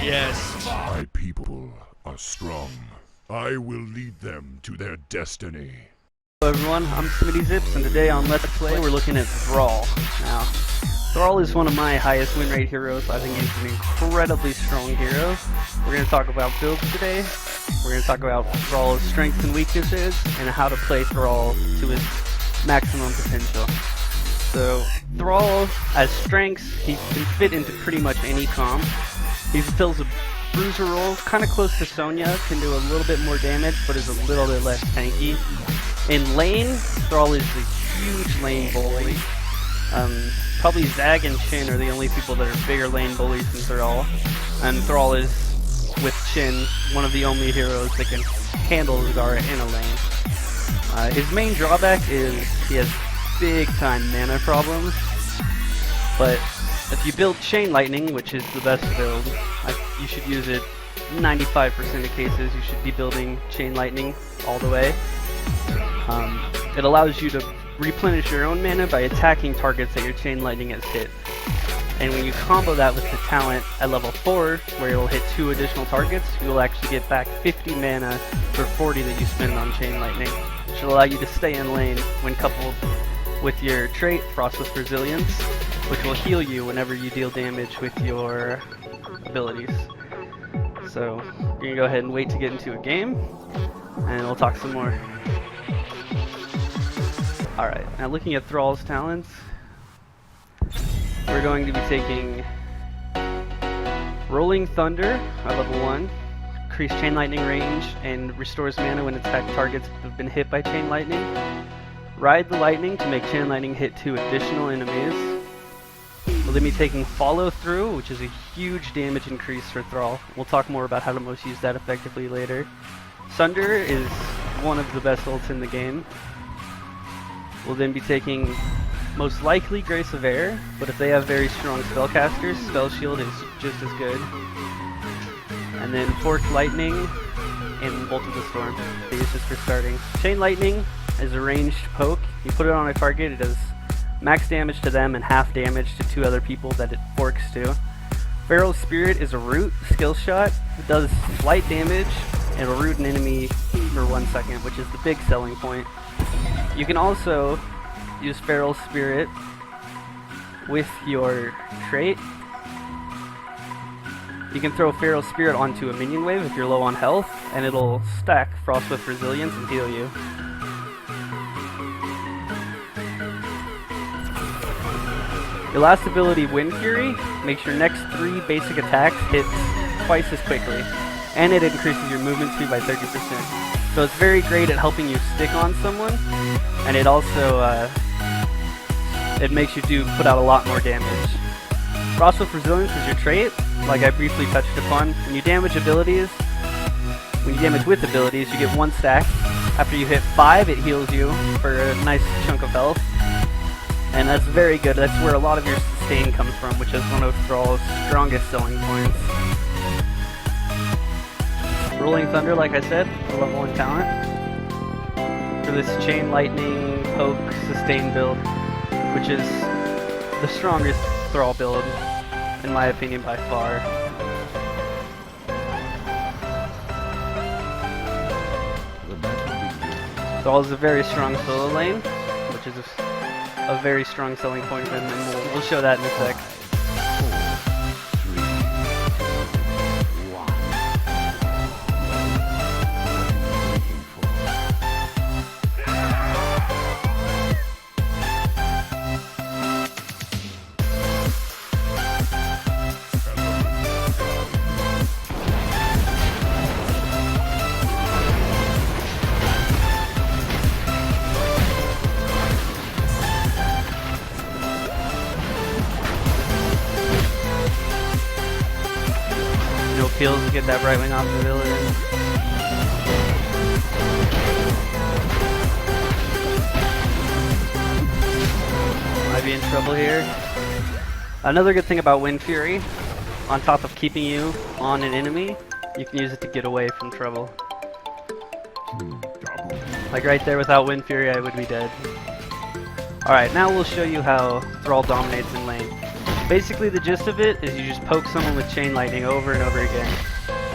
Yes. My people are strong. I will lead them to their destiny. Hello everyone, I'm Smittyzips, and today on Let's Play we're looking at Thrall. Now, Thrall is one of my highest win rate heroes. I think he's an incredibly strong hero. We're going to talk about builds today. We're going to talk about Thrall's strengths and weaknesses, and how to play Thrall to his maximum potential. So, Thrall, as strengths, he can fit into pretty much any comp. He fulfills a bruiser role, kind of close to Sonya, can do a little bit more damage, but is a little bit less tanky. In lane, Thrall is a huge lane bully. Probably Zag and Shin are the only people that are bigger lane bullies than Thrall. And Thrall is, with Shin, one of the only heroes that can handle Zagara in a lane. His main drawback is he has big time mana problems, but if you build Chain Lightning, which is the best build, you should use it 95% of cases. You should be building Chain Lightning all the way. It allows you to replenish your own mana by attacking targets that your Chain Lightning has hit. And when you combo that with the talent at level 4, where it'll hit 2 additional targets, you will actually get back 50 mana for 40 that you spend on Chain Lightning, which will allow you to stay in lane when coupled with your trait, Frost with Resilience, which will heal you whenever you deal damage with your abilities. So, we're going to go ahead and wait to get into a game, and we'll talk some more. Alright, now looking at Thrall's talents, we're going to be taking Rolling Thunder at level 1, increase Chain Lightning range and restores mana when attack targets have been hit by Chain Lightning. Ride the Lightning to make Chain Lightning hit 2 additional enemies. We'll then be taking Follow Through, which is a huge damage increase for Thrall. We'll talk more about how to most use that effectively later. Sunder is one of the best ults in the game. We'll then be taking most likely Grace of Air, but if they have very strong spellcasters, Spell Shield is just as good. And then Forked Lightning and Bolt of the Storm. These just for starting. Chain Lightning is a ranged poke. You put it on a target, it does max damage to them and half damage to 2 other people that it forks to. Feral Spirit is a root skill shot. It does slight damage and will root an enemy for 1 second, which is the big selling point. You can also use Feral Spirit with your trait. You can throw Feral Spirit onto a minion wave if you're low on health, and it'll stack Frost with Resilience and heal you. Your last ability, Wind Fury, makes your next 3 basic attacks hit twice as quickly, and it increases your movement speed by 30%. So it's very great at helping you stick on someone, and it also it makes you put out a lot more damage. Frost with Resilience is your trait, like I briefly touched upon. When you damage with abilities, you get 1 stack. After you hit 5, it heals you for a nice chunk of health. And that's very good. That's where a lot of your sustain comes from, which is one of Thrall's strongest selling points. Rolling Thunder, like I said, a level 1 talent for this Chain Lightning poke sustain build, which is the strongest Thrall build, in my opinion, by far. Thrall is a very strong solo lane, which is a very strong selling point for him, and we'll show that in a sec. Kills to get that right wing off the villain. Might be in trouble here. Another good thing about Wind Fury, on top of keeping you on an enemy, you can use it to get away from trouble. Like right there, without Wind Fury I would be dead. Alright, now we'll show you how Thrall dominates in lane. Basically, the gist of it is you just poke someone with chain lightning over and over again.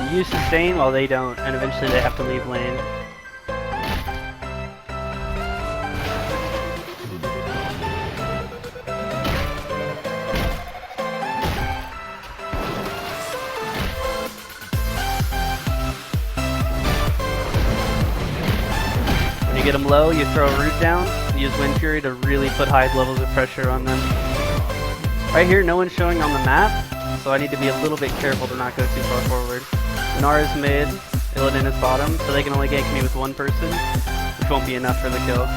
You use sustain while they don't, and eventually they have to leave lane. When you get them low, you throw a root down, use Wind Fury to really put high levels of pressure on them. Right here, no one's showing on the map, so I need to be a little bit careful to not go too far forward. Lunara's mid, Illidan is bottom, so they can only gank me with one person, which won't be enough for the kill.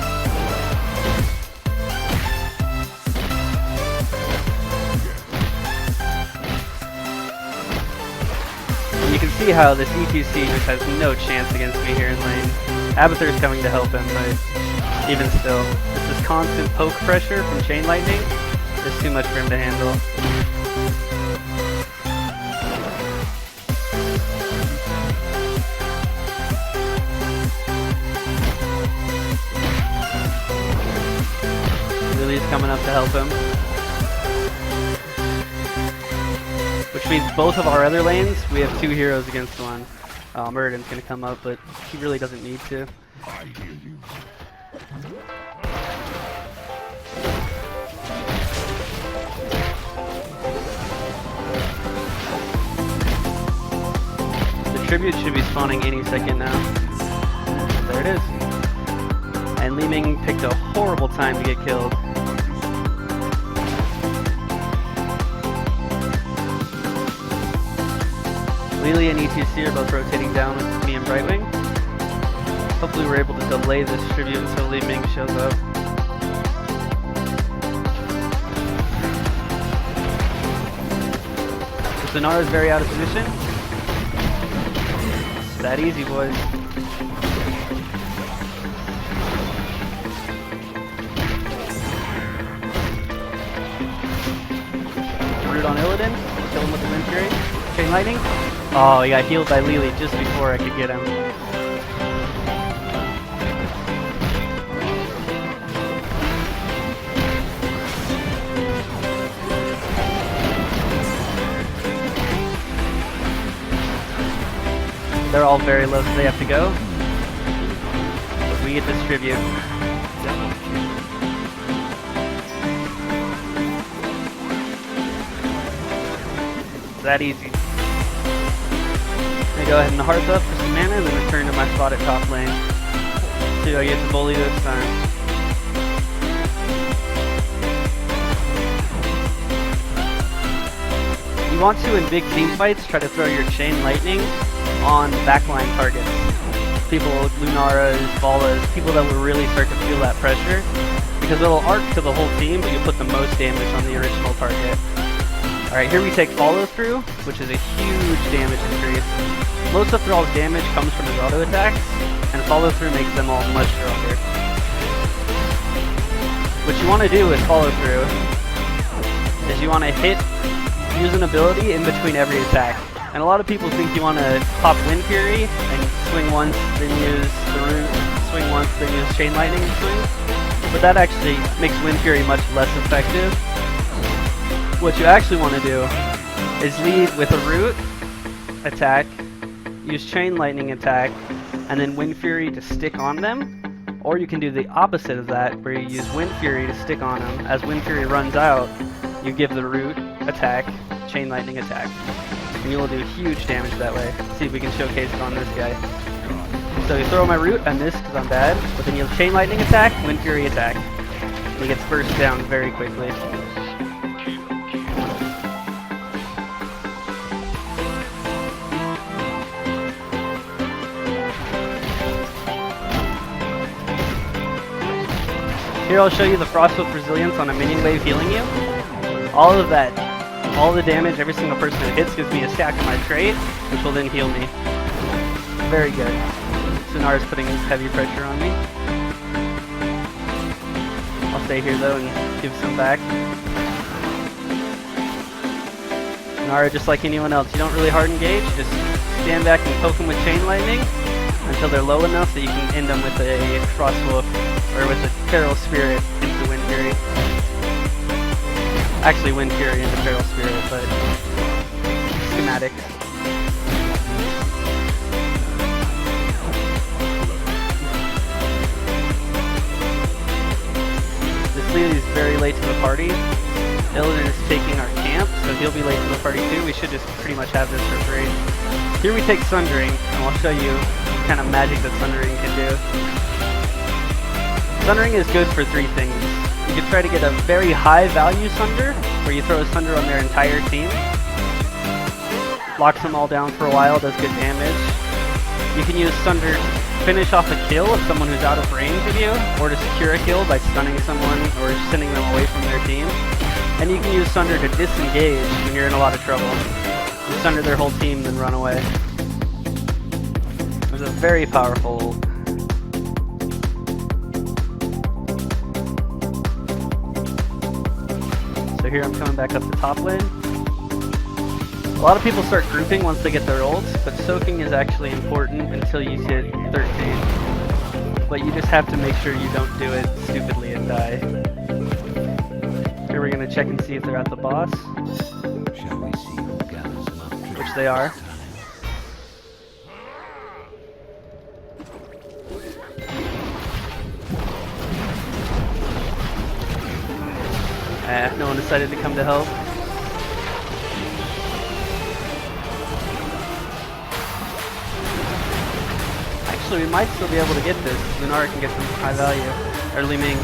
And you can see how this ETC just has no chance against me here in lane. Abathur's coming to help him, but even still, it's this constant poke pressure from Chain Lightning. It's too much for him to handle. Lily's coming up to help him. Which means both of our other lanes, we have 2 heroes against 1. Muradin's gonna come up, but he really doesn't need to. I hear you. Tribute should be spawning any second now. There it is. And Li Ming picked a horrible time to get killed. Lily and ETC are both rotating down with me and Brightwing. Hopefully we're able to delay this tribute until Li Ming shows up. Lunara's very out of position. That easy, boys. Root on Illidan. Kill him with the Wind Fury. Chain Lightning. Oh, he got healed by Lily just before I could get him. They're all very low, so they have to go. But we get this tribute. It's that easy. I'm gonna go ahead and hearth up for some mana, and then return to my spot at top lane. See if I get to bully this time. You want to, in big team fights, try to throw your Chain Lightning on backline targets. People with Lunaras, Ballas, people that will really start to feel that pressure, because it'll arc to the whole team, but you'll put the most damage on the original target. Alright, here we take follow through, which is a huge damage increase. Most of Thrall's damage comes from his auto attacks, and follow through makes them all much stronger. What you want to do with follow through is you want to use an ability in between every attack. And a lot of people think you want to pop Wind Fury and swing once, then use the root, swing once, then use Chain Lightning and swing. But that actually makes Wind Fury much less effective. What you actually want to do is lead with a root attack, use Chain Lightning attack, and then Wind Fury to stick on them. Or you can do the opposite of that, where you use Wind Fury to stick on them. As Wind Fury runs out, you give the root attack, Chain Lightning attack. And you will do huge damage that way. Let's see if we can showcase it on this guy. So you throw my root, I miss because I'm bad, but then you have Chain Lightning attack, Wind Fury attack. And he gets burst down very quickly. Here I'll show you the Frostwolf Resilience on a minion wave healing you. All of that, all the damage every single person that hits gives me a stack of my trait, which will then heal me. Very good. Lunara's putting heavy pressure on me. I'll stay here though and give some back. Lunara, just like anyone else, you don't really hard engage, just stand back and poke them with Chain Lightning until they're low enough that you can end them with a Frostwolf or with a Feral Spirit into Wind Fury. Actually, Wind Fury into Feral Spirit, but schematic. This lead is very late to the party. Illidan is taking our camp, so he'll be late to the party too. We should just pretty much have this for free. Here we take Sundering, and I'll show you what kind of magic that Sundering can do. Sundering is good for three things. You can try to get a very high value Sunder, where you throw a Sunder on their entire team. Locks them all down for a while, does good damage. You can use Sunder to finish off a kill of someone who's out of range of you, or to secure a kill by stunning someone or sending them away from their team. And you can use Sunder to disengage when you're in a lot of trouble. You Sunder their whole team, then run away. It's a very powerful ult. So here I'm coming back up the top lane. A lot of people start grouping once they get their ults, but soaking is actually important until you hit 13. But you just have to make sure you don't do it stupidly and die. Here we're going to check and see if they're at the boss. Shall we see who gathers them up? Which they are. No one decided to come to help. Actually, we might still be able to get this. Lunara can get some high value. Or Li Ming.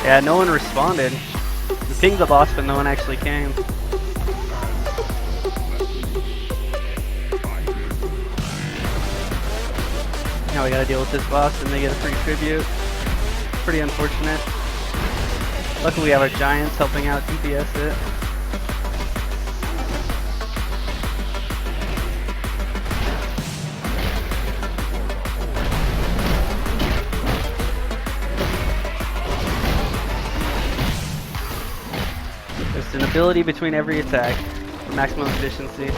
Yeah, no one responded. We pinged the boss, but no one actually came. Now we gotta deal with this boss and they get a free tribute. Pretty unfortunate. Luckily we have our giants helping out DPS it. There's an ability between every attack for maximum efficiency.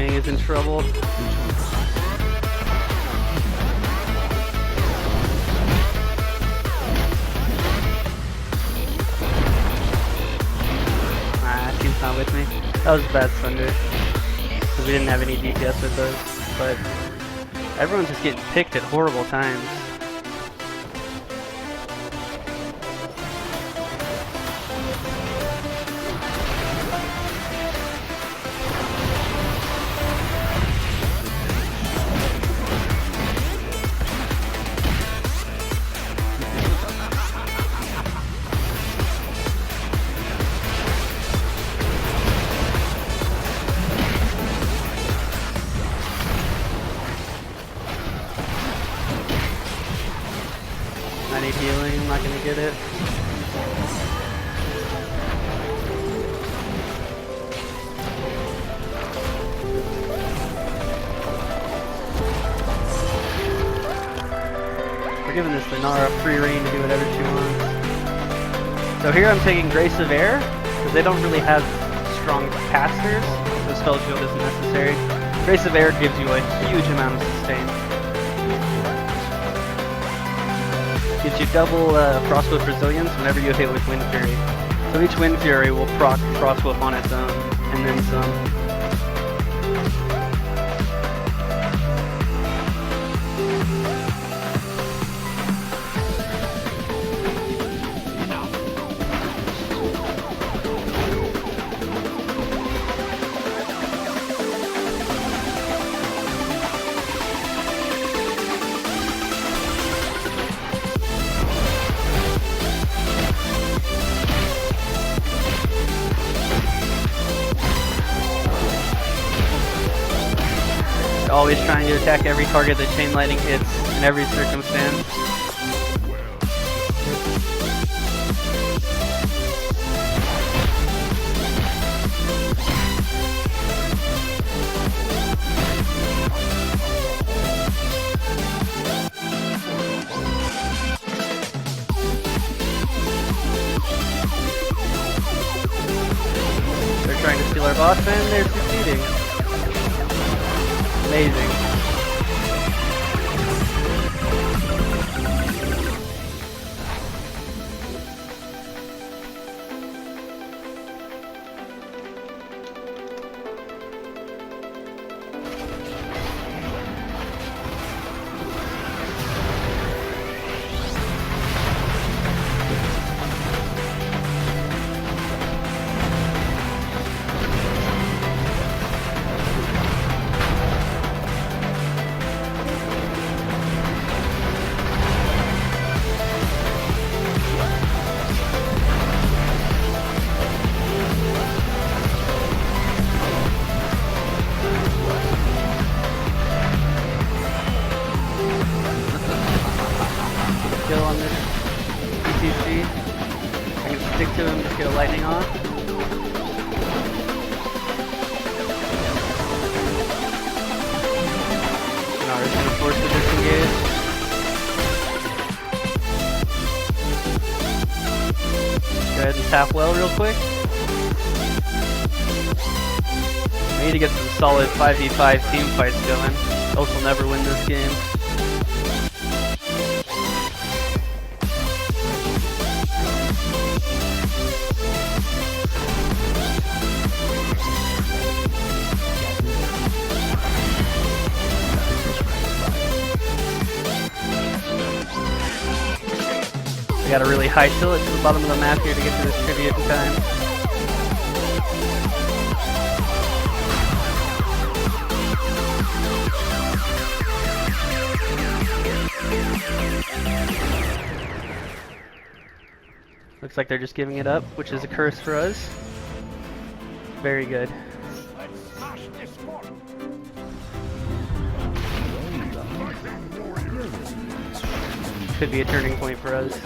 Is in trouble. Team's not with me. That was bad Sunder. Because we didn't have any DPS with those. But everyone's just getting picked at horrible times. I need healing, I'm not gonna get it. We're giving this Lunara free reign to do whatever she wants. So here I'm taking Grace of Air, because they don't really have strong casters, so Spell Shield isn't necessary. Grace of Air gives you a huge amount of sustain. Gives you double Frostwolf resilience whenever you hit with Wind Fury. So each Wind Fury will proc Frostwolf on its own, and then some. always trying to attack every target that Chain Lightning hits in every circumstance. They're trying to steal our boss and they're succeeding. Amazing. Kill on this PTC. I can stick to him, just get a lightning off. Now we're just gonna force the disengage. Go ahead and tap well real quick. We need to get some solid 5v5 team fights going, else we'll never win this game. We got a really high tilt to the bottom of the map here to get to this trivia in time. Looks like they're just giving it up, which is a curse for us. Very good. Could be a turning point for us.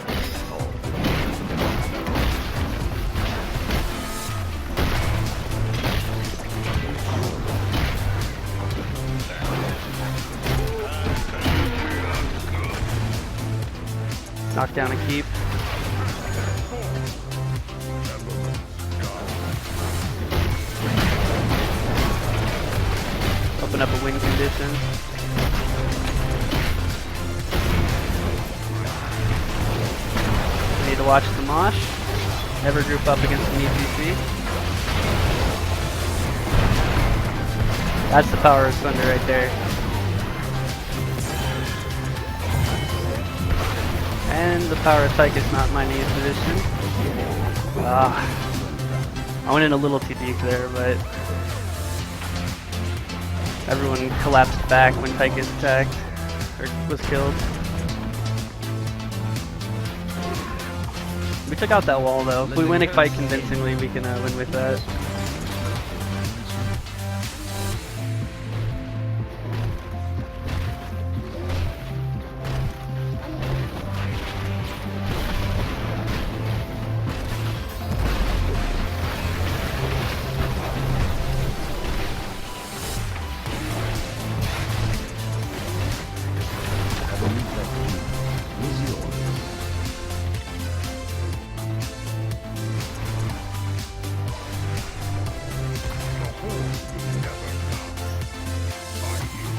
Knock down a keep. Open up a win condition. Need to watch the mosh. Never group up against an EPC. That's the power of Thunder right there. And the power of Tychus not in my knees position. I went in a little too deep there, but everyone collapsed back when Tychus attacked, or was killed. We took out that wall though. If we win a fight convincingly, we can win with that.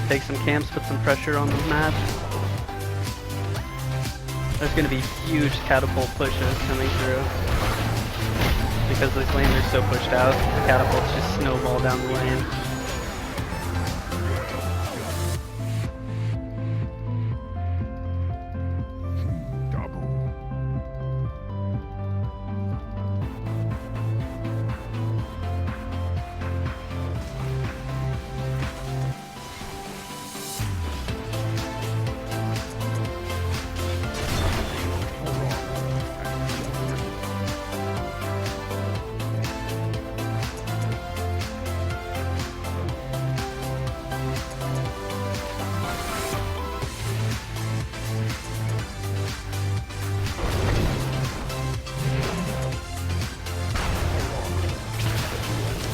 Take some camps, put some pressure on the map. There's going to be huge catapult pushes coming through. Because these lanes are so pushed out, the catapults just snowball down the lane.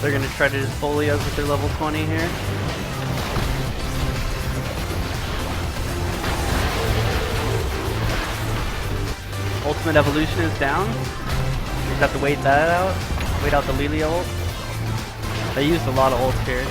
They're gonna try to just bully us with their level 20 here. Ultimate evolution is down. We just have to wait that out. Wait out the Lily ult. They used a lot of ults here.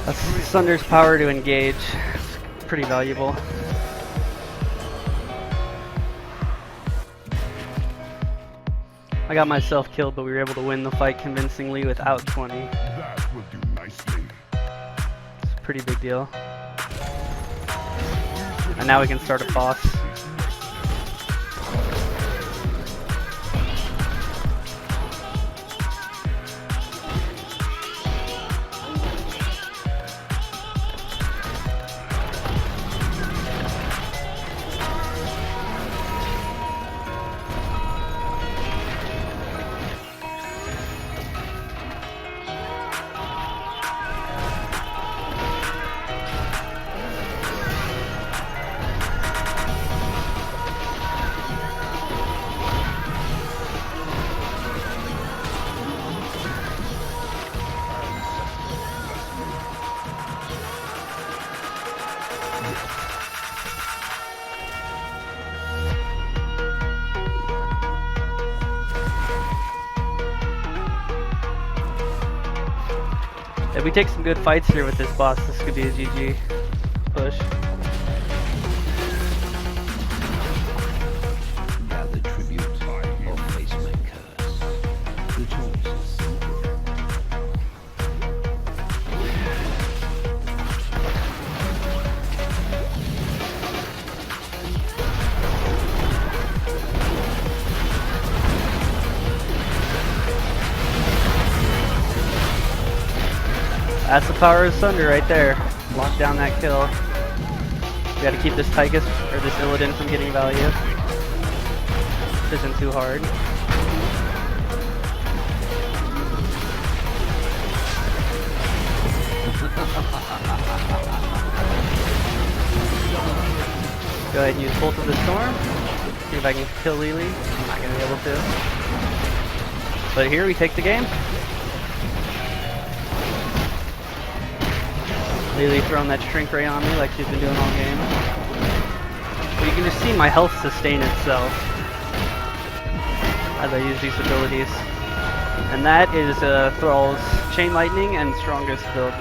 That's Sunder's power to engage. It's pretty valuable. I got myself killed, but we were able to win the fight convincingly without 20. That will do nicely. It's a pretty big deal. And now we can start a boss. If we take some good fights here with this boss, this could be a GG push. Gather tribute or face my curse. The choice is simple. That's the power of Sunder right there. Lock down that kill. We gotta keep this Tychus, or this Illidan from getting value. This isn't too hard. Go ahead and use Bolt of the Storm. See if I can kill Lily. I'm not gonna be able to. But here we take the game. Lily throwing that shrink ray on me like she's been doing all game. But you can just see my health sustain itself as I use these abilities. And that is Thrall's Chain Lightning and strongest build.